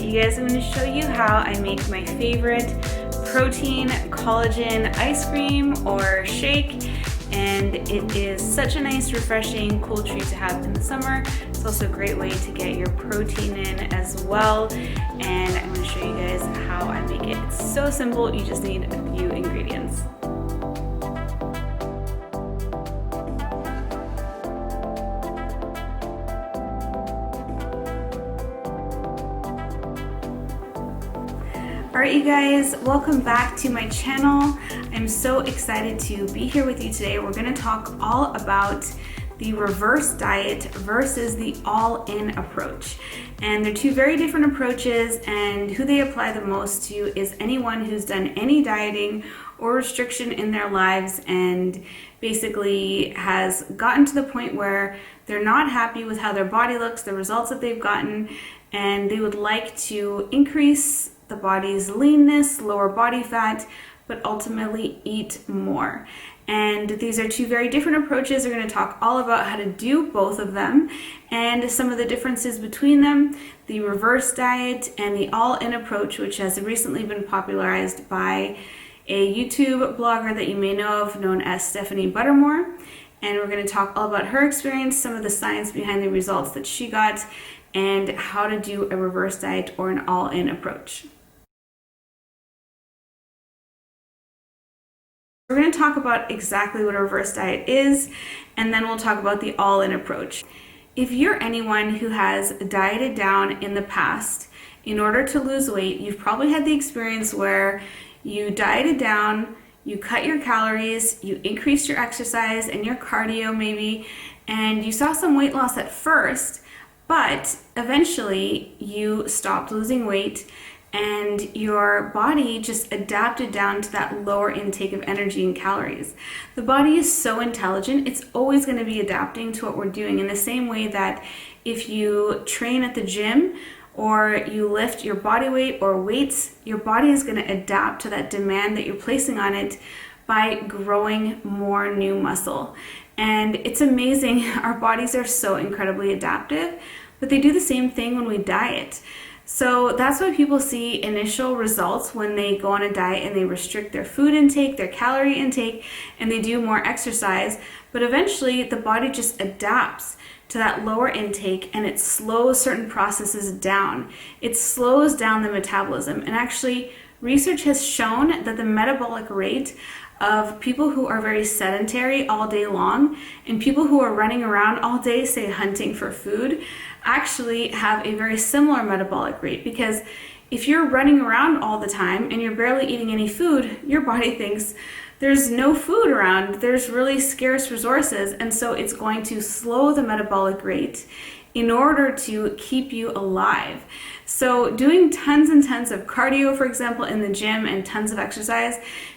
you guys, I'm going to show you how I make my favorite protein collagen ice cream or shake, and it is such a nice, refreshing, cool treat to have in the summer. It's also a great way to get your protein in as well, and I'm going to show you guys how I make it. It's so simple, you just need a few ingredients. Alright you guys, welcome back to my channel. I'm so excited to be here with you today. We're going to talk all about the reverse diet versus the all-in approach. And they're two very different approaches, and who they apply the most to is anyone who's done any dieting or restriction in their lives and basically has gotten to the point where they're not happy with how their body looks, the results that they've gotten, and they would like to increase the body's leanness, lower body fat, but ultimately eat more. And these are two very different approaches. We're going to talk all about how to do both of them and some of the differences between them, the reverse diet and the all-in approach, which has recently been popularized by a YouTube blogger that you may know of known as Stephanie Buttermore. And we're going to talk all about her experience, some of the science behind the results that she got, and how to do a reverse diet or an all-in approach. We're going to talk about exactly what a reverse diet is, and then we'll talk about the all-in approach. If you're anyone who has dieted down in the past in order to lose weight, you've probably had the experience where you dieted down, you cut your calories, you increased your exercise and your cardio maybe, and you saw some weight loss at first, but eventually you stopped losing weight and your body just adapted down to that lower intake of energy and calories. The body is so intelligent, it's always going to be adapting to what we're doing, in the same way that if you train at the gym or you lift your body weight or weights, your body is going to adapt to that demand that you're placing on it by growing more new muscle. And it's amazing, our bodies are so incredibly adaptive, but they do the same thing when we diet. So that's why people see initial results when they go on a diet and they restrict their food intake, their calorie intake, and they do more exercise. But eventually the body just adapts to that lower intake and it slows certain processes down. It slows down the metabolism. And actually, research has shown that the metabolic rate of people who are very sedentary all day long and people who are running around all day, say hunting for food, actually have a very similar metabolic rate, because if you're running around all the time and you're barely eating any food, your body thinks there's no food around, there's really scarce resources, and so it's going to slow the metabolic rate in order to keep you alive. So doing tons and tons of cardio, for example, in the gym and tons of exercise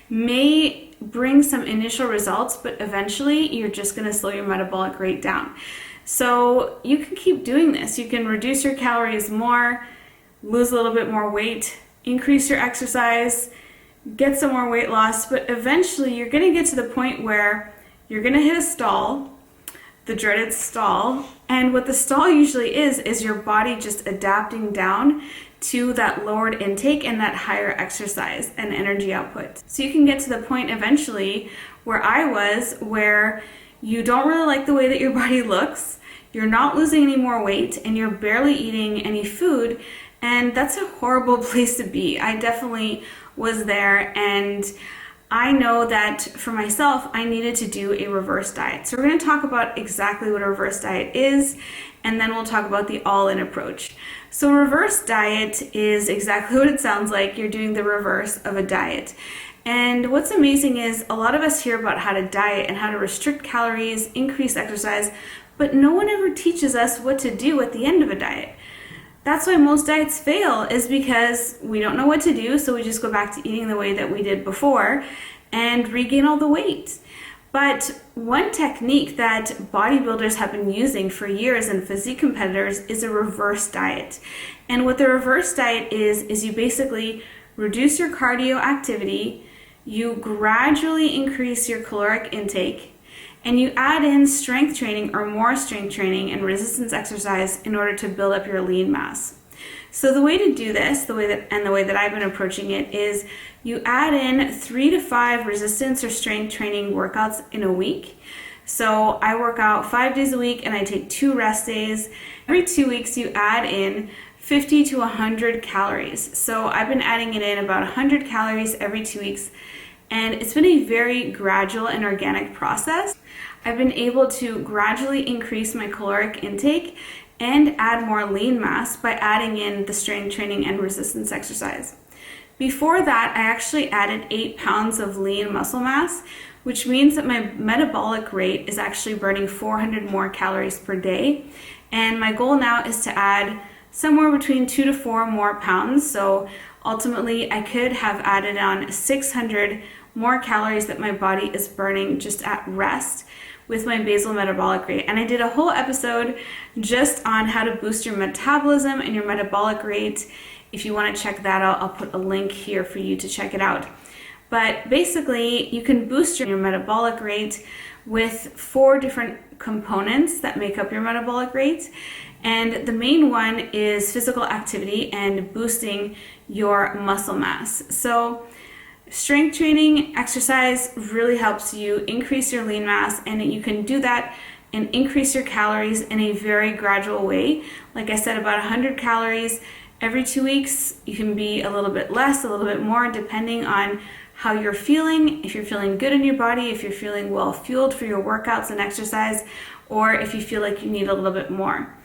may bring some initial results, but eventually you're just going to slow your metabolic rate down. So you can keep doing this. You can reduce your calories more, lose a little bit more weight, increase your exercise, get some more weight loss, but eventually you're going to get to the point where you're going to hit a stall, the dreaded stall, and what the stall usually is your body just adapting down to that lowered intake and that higher exercise and energy output. So you can get to the point eventually where I was, where you don't really like the way that your body looks, you're not losing any more weight, and you're barely eating any food, and that's a horrible place to be. I definitely was there, and I know that for myself, I needed to do a reverse diet. So we're going to talk about exactly what a reverse diet is, and then we'll talk about the all-in approach. So a reverse diet is exactly what it sounds like. You're doing the reverse of a diet. And what's amazing is a lot of us hear about how to diet and how to restrict calories, increase exercise, but no one ever teaches us what to do at the end of a diet. That's why most diets fail, is because we don't know what to do, so we just go back to eating the way that we did before and regain all the weight. But one technique that bodybuilders have been using for years and physique competitors is a reverse diet. And what the reverse diet is you basically reduce your cardio activity, you gradually increase your caloric intake, and you add in strength training or more strength training and resistance exercise in order to build up your lean mass. So the way to do this, the way that I've been approaching it is you add in 3 to 5 resistance or strength training workouts in a week. So I work out 5 days a week and I take 2 rest days. Every 2 weeks you add in 50 to 100 calories. So I've been adding it in about 100 calories every 2 weeks, and it's been a very gradual and organic process. I've been able to gradually increase my caloric intake and add more lean mass by adding in the strength training and resistance exercise. Before that, I actually added 8 pounds of lean muscle mass, which means that my metabolic rate is actually burning 400 more calories per day. And my goal now is to add somewhere between 2 to 4 more pounds. So ultimately, I could have added on 600 more calories that my body is burning just at rest with my basal metabolic rate. And I did a whole episode just on how to boost your metabolism and your metabolic rate. If you want to check that out, I'll put a link here for you to check it out. But basically, you can boost your metabolic rate with 4 different components that make up your metabolic rate. And the main one is physical activity and boosting your muscle mass. So strength training exercise really helps you increase your lean mass, and you can do that and increase your calories in a very gradual way. Like I said, about 100 calories every 2 weeks. You can be a little bit less, a little bit more, depending on how you're feeling, if you're feeling good in your body, if you're feeling well fueled for your workouts and exercise, or if you feel like you need a little bit more.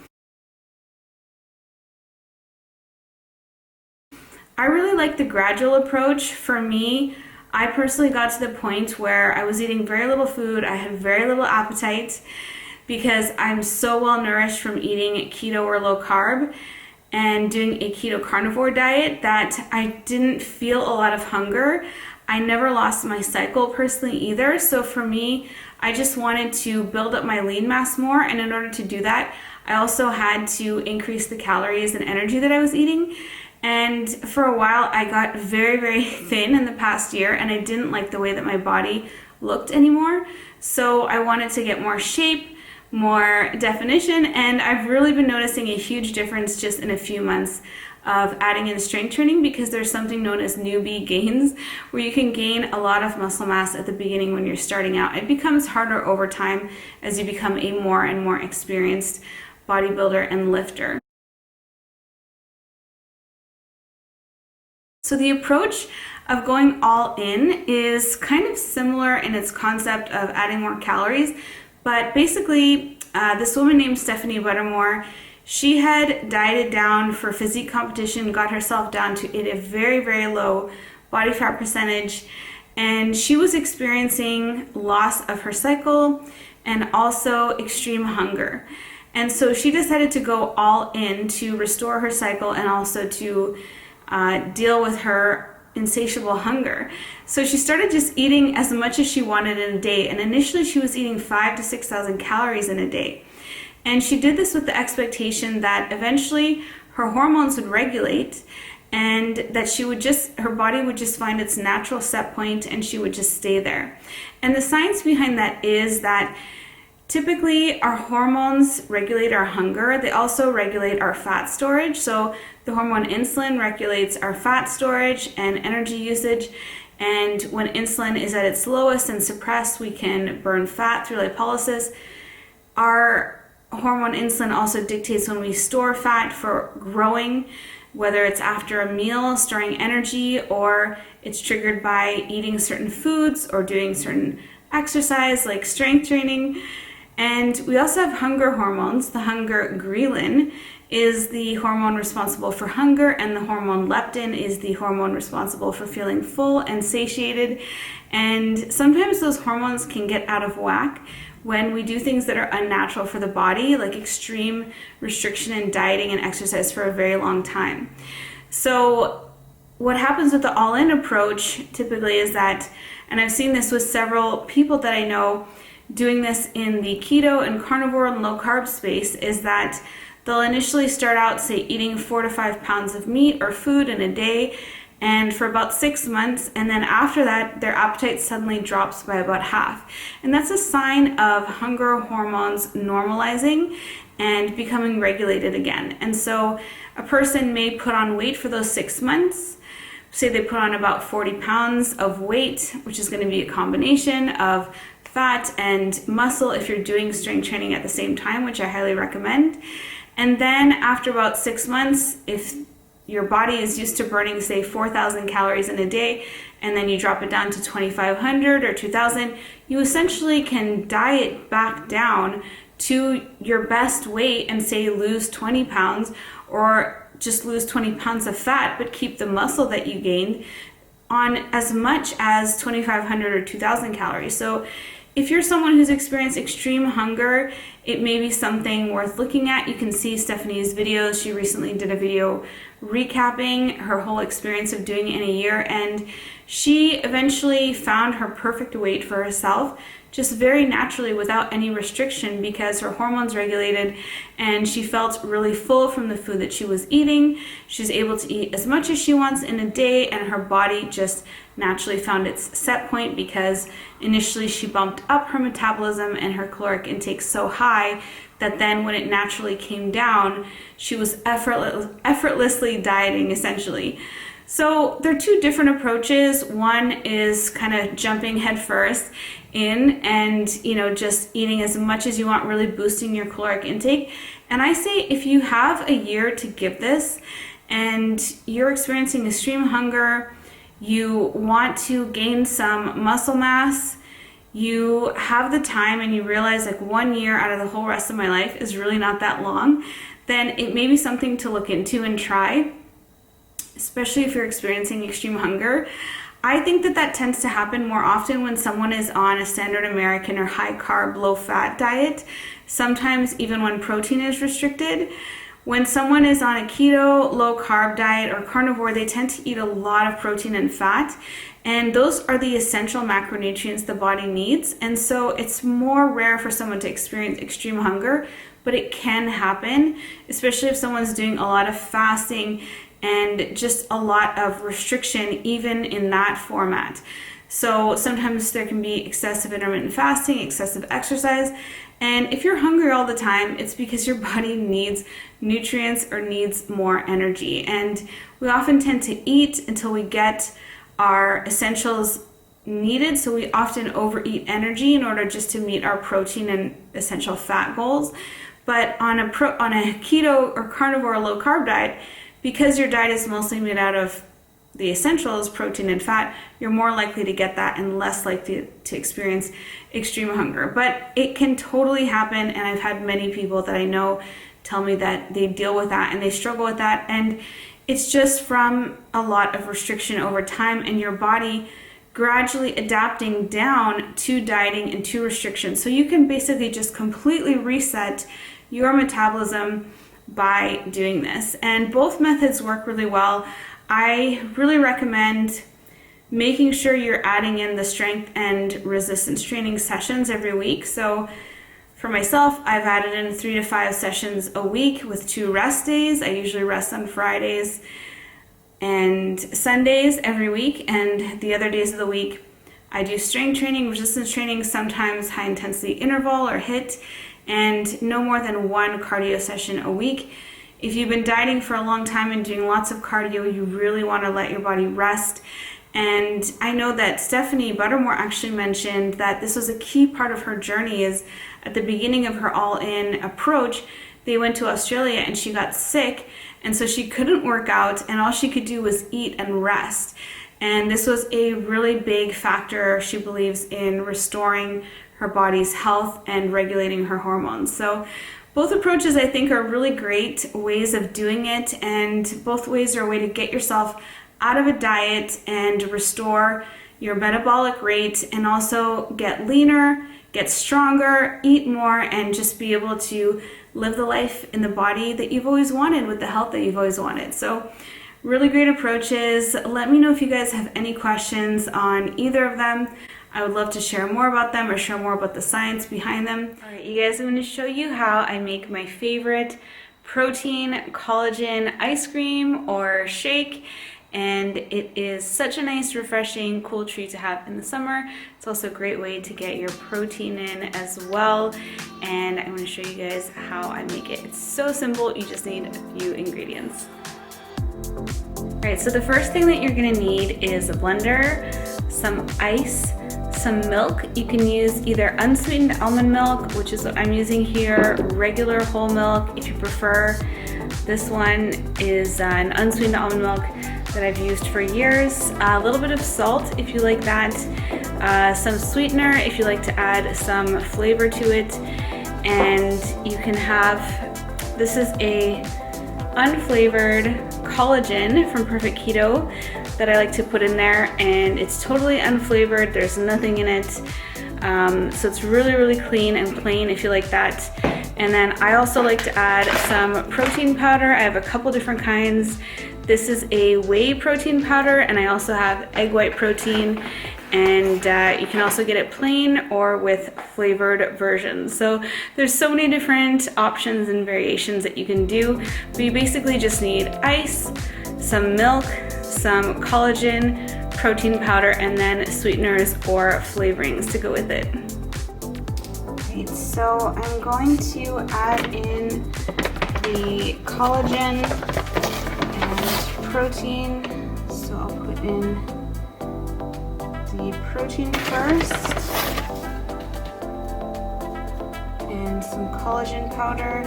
I really like the gradual approach. For me, I personally got to the point where I was eating very little food. I had very little appetite because I'm so well nourished from eating keto or low carb and doing a keto carnivore diet that I didn't feel a lot of hunger. I never lost my cycle personally either. So for me, I just wanted to build up my lean mass more. And in order to do that, I also had to increase the calories and energy that I was eating. And for a while, I got very, very thin in the past year, and I didn't like the way that my body looked anymore. So I wanted to get more shape, more definition, and I've really been noticing a huge difference just in a few months of adding in strength training, because there's something known as newbie gains, where you can gain a lot of muscle mass at the beginning when you're starting out. It becomes harder over time as you become a more and more experienced bodybuilder and lifter. So the approach of going all in is kind of similar in its concept of adding more calories, but basically this woman named Stephanie Buttermore, she had dieted down for physique competition, got herself down to a very, very low body fat percentage, and she was experiencing loss of her cycle and also extreme hunger. And so she decided to go all in to restore her cycle and also to deal with her insatiable hunger. So she started just eating as much as she wanted in a day, and initially she was eating 5,000 to 6,000 calories in a day. And she did this with the expectation that eventually her hormones would regulate and that her body would just find its natural set point and she would just stay there. And the science behind that is that typically our hormones regulate our hunger. They also regulate our fat storage. So the hormone insulin regulates our fat storage and energy usage. And when insulin is at its lowest and suppressed, we can burn fat through lipolysis. Our hormone insulin also dictates when we store fat for growing, whether it's after a meal, storing energy, or it's triggered by eating certain foods or doing certain exercise like strength training. And we also have hunger hormones. The hunger ghrelin is the hormone responsible for hunger, and the hormone leptin is the hormone responsible for feeling full and satiated. And sometimes those hormones can get out of whack when we do things that are unnatural for the body, like extreme restriction and dieting and exercise for a very long time. So what happens with the all-in approach typically is that, and I've seen this with several people that I know doing this in the keto and carnivore and low carb space, is that they'll initially start out, say, eating 4 to 5 pounds of meat or food in a day, and for about 6 months, and then after that their appetite suddenly drops by about half. And that's a sign of hunger hormones normalizing, and becoming regulated again. And so a person may put on weight for those 6 months. Say they put on about 40 pounds of weight, which is going to be a combination of fat and muscle if you're doing strength training at the same time, which I highly recommend. And then after about 6 months, if your body is used to burning, say, 4,000 calories in a day, and then you drop it down to 2,500 or 2,000, you essentially can diet back down to your best weight and say lose 20 pounds or just lose 20 pounds of fat, but keep the muscle that you gained on as much as 2,500 or 2,000 calories. So if you're someone who's experienced extreme hunger, it may be something worth looking at. You can see Stephanie's videos. She recently did a video recapping her whole experience of doing it in a year, and she eventually found her perfect weight for herself just very naturally without any restriction because her hormones regulated and she felt really full from the food that she was eating. She's able to eat as much as she wants in a day, and her body just naturally found its set point because initially she bumped up her metabolism and her caloric intake so high that then when it naturally came down, she was effortlessly dieting essentially. So there are two different approaches. One is kind of jumping headfirst in and, just eating as much as you want, really boosting your caloric intake. And I say if you have a year to give this and you're experiencing extreme hunger, you want to gain some muscle mass, you have the time and you realize like 1 year out of the whole rest of my life is really not that long, then it may be something to look into and try, especially if you're experiencing extreme hunger. I think that tends to happen more often when someone is on a standard American or high carb, low fat diet, sometimes even when protein is restricted. When someone is on a keto, low carb diet or carnivore, they tend to eat a lot of protein and fat, and those are the essential macronutrients the body needs. And so it's more rare for someone to experience extreme hunger, but it can happen, especially if someone's doing a lot of fasting and just a lot of restriction even in that format. So sometimes there can be excessive intermittent fasting, excessive exercise, and if you're hungry all the time, it's because your body needs nutrients or needs more energy. And we often tend to eat until we get our essentials needed, so we often overeat energy in order just to meet our protein and essential fat goals. But on a keto or carnivore or low carb diet, because your diet is mostly made out of the essentials, protein and fat, you're more likely to get that and less likely to experience extreme hunger. But it can totally happen, and I've had many people that I know tell me that they deal with that and they struggle with that, and it's just from a lot of restriction over time and your body gradually adapting down to dieting and to restriction. So you can basically just completely reset your metabolism by doing this, and both methods work really well. I really recommend making sure you're adding in the strength and resistance training sessions every week. So for myself, I've added in 3 to 5 sessions a week with 2 rest days. I usually rest on Fridays and Sundays every week, and the other days of the week I do strength training, resistance training, sometimes high intensity interval or HIIT, and no more than 1 cardio session a week. If you've been dieting for a long time and doing lots of cardio, you really want to let your body rest. And I know that Stephanie Buttermore actually mentioned that this was a key part of her journey. Is at the beginning of her all-in approach, they went to Australia and she got sick, and so she couldn't work out, and all she could do was eat and rest. And this was a really big factor, she believes, in restoring her body's health and regulating her hormones. So both approaches, I think, are really great ways of doing it, and both ways are a way to get yourself out of a diet and restore your metabolic rate and also get leaner, get stronger, eat more, and just be able to live the life in the body that you've always wanted with the health that you've always wanted. So really great approaches. Let me know if you guys have any questions on either of them. I would love to share more about them or share more about the science behind them. All right, you guys, I'm going to show you how I make my favorite protein collagen ice cream or shake. and it is such a nice, refreshing, cool treat to have in the summer. It's also a great way to get your protein in as well, and I'm going to show you guys how I make it. It's so simple, you just need a few ingredients. Alright, so the first thing that you're going to need is a blender, some ice, some milk. You can use either unsweetened almond milk, which is what I'm using here, regular whole milk if you prefer. This one is an unsweetened almond milk that I've used for years. A little bit of salt if you like that, some sweetener if you like to add some flavor to it, and you can have, this is a unflavored collagen from Perfect Keto that I like to put in there, and it's totally unflavored, there's nothing in it, so it's really clean and plain if you like that. And then I also like to add some protein powder. I have a couple different kinds. This is a whey protein powder, and I also have egg white protein, and you can also get it plain or with flavored versions. So there's so many different options and variations that you can do, but you basically just need ice, some milk, some collagen, protein powder, and then sweeteners or flavorings to go with it. Right, so I'm going to add in the collagen and protein. So I'll put in the protein first and some collagen powder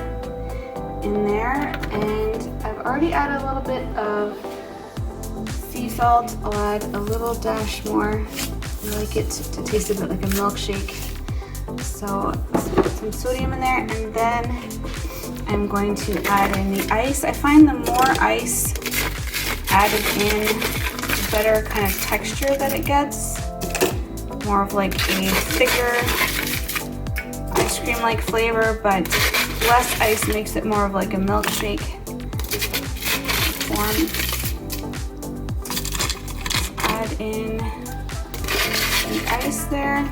in there, and I've already added a little bit of sea salt. I'll add a little dash more. I like it to taste a bit like a milkshake. So let's put some sodium in there, and then I'm going to add in the ice. I find the more ice added in, the better kind of texture that it gets. More of like a thicker ice cream-like flavor, but less ice makes it more of like a milkshake form. Add in the ice there.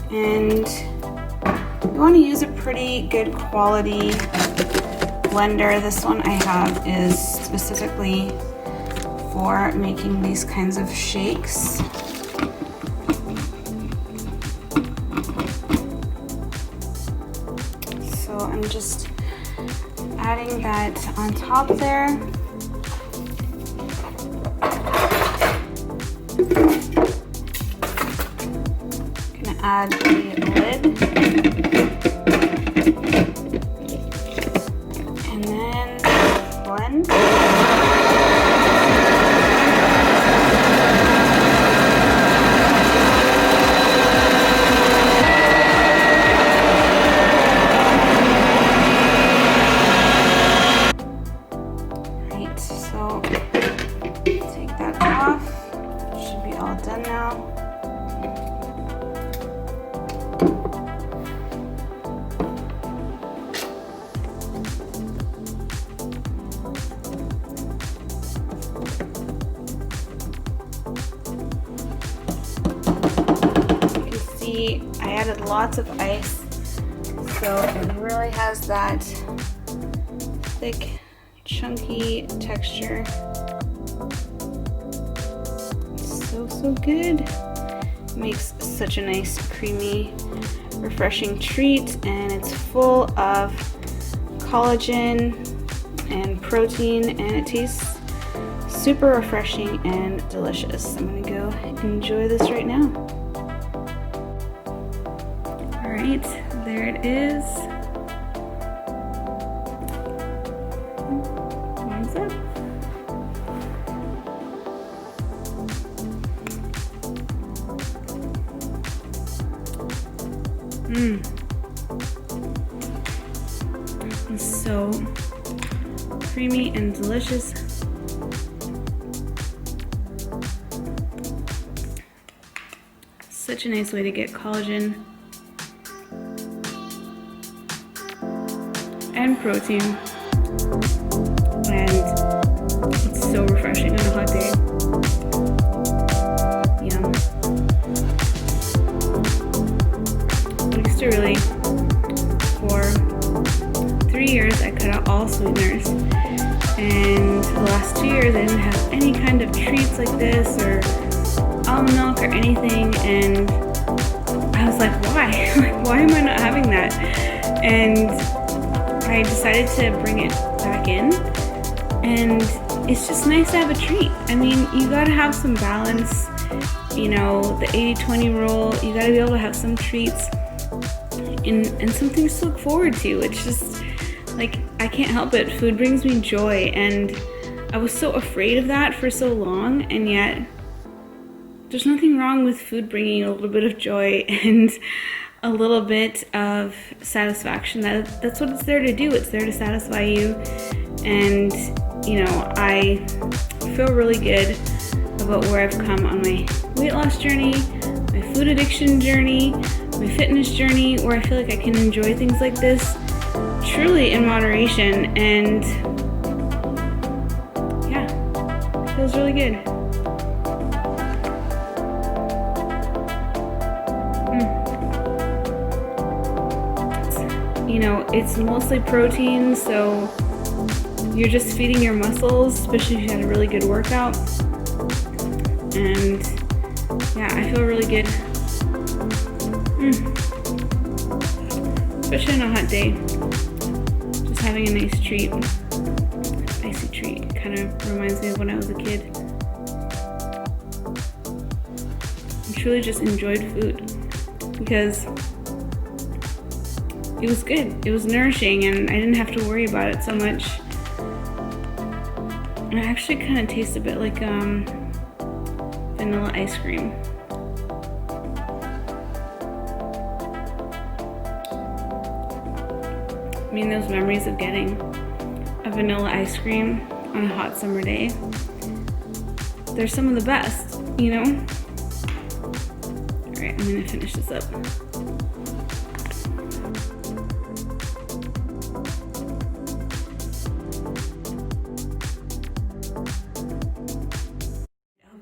And you want to use a pretty good quality blender. This one I have is specifically for making these kinds of shakes. So I'm just adding that on top there. Add the lid, and then blend. Right, so take that off. Should be all done now. I added lots of ice, so it really has that thick, chunky texture. It's so good. It makes such a nice, creamy, refreshing treat, and it's full of collagen and protein, and it tastes super refreshing and delicious. I'm gonna go enjoy this right now. Alright, there it is. Warms up. It's so creamy and delicious. Such a nice way to get collagen and protein, and it's so refreshing on a hot day. Yum. I used to really, for 3 years, I cut out all sweeteners, and the last 2 years I didn't have any kind of treats like this or almond milk or anything, and I was like, why? Like, why am I not having that? And I decided to bring it back in, and it's just nice to have a treat. I mean, you gotta have some balance, you know, the 80-20 rule. You gotta be able to have some treats and some things to look forward to. It's just like, I can't help it. Food brings me joy, and I was so afraid of that for so long, and yet there's nothing wrong with food bringing a little bit of joy and a little bit of satisfaction. That's what it's there to do. It's there to satisfy you. And you know, I feel really good about where I've come on my weight loss journey, my food addiction journey, my fitness journey, where I feel like I can enjoy things like this truly in moderation, and yeah, it feels really good. You know, it's mostly protein, so you're just feeding your muscles, especially if you had a really good workout. And yeah, I feel really good. Especially on a hot day. Just having a nice treat, icy treat. It kind of reminds me of when I was a kid. I truly just enjoyed food because it was good. It was nourishing, and I didn't have to worry about it so much. And it actually kind of tastes a bit like vanilla ice cream. I mean, those memories of getting a vanilla ice cream on a hot summer day, they're some of the best, you know? All right, I'm gonna finish this up.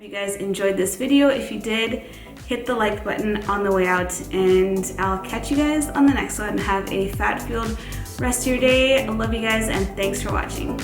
You guys enjoyed this video. If you did, hit the like button on the way out, and I'll catch you guys on the next one. Have a fat-filled rest of your day. I love you guys, and thanks for watching.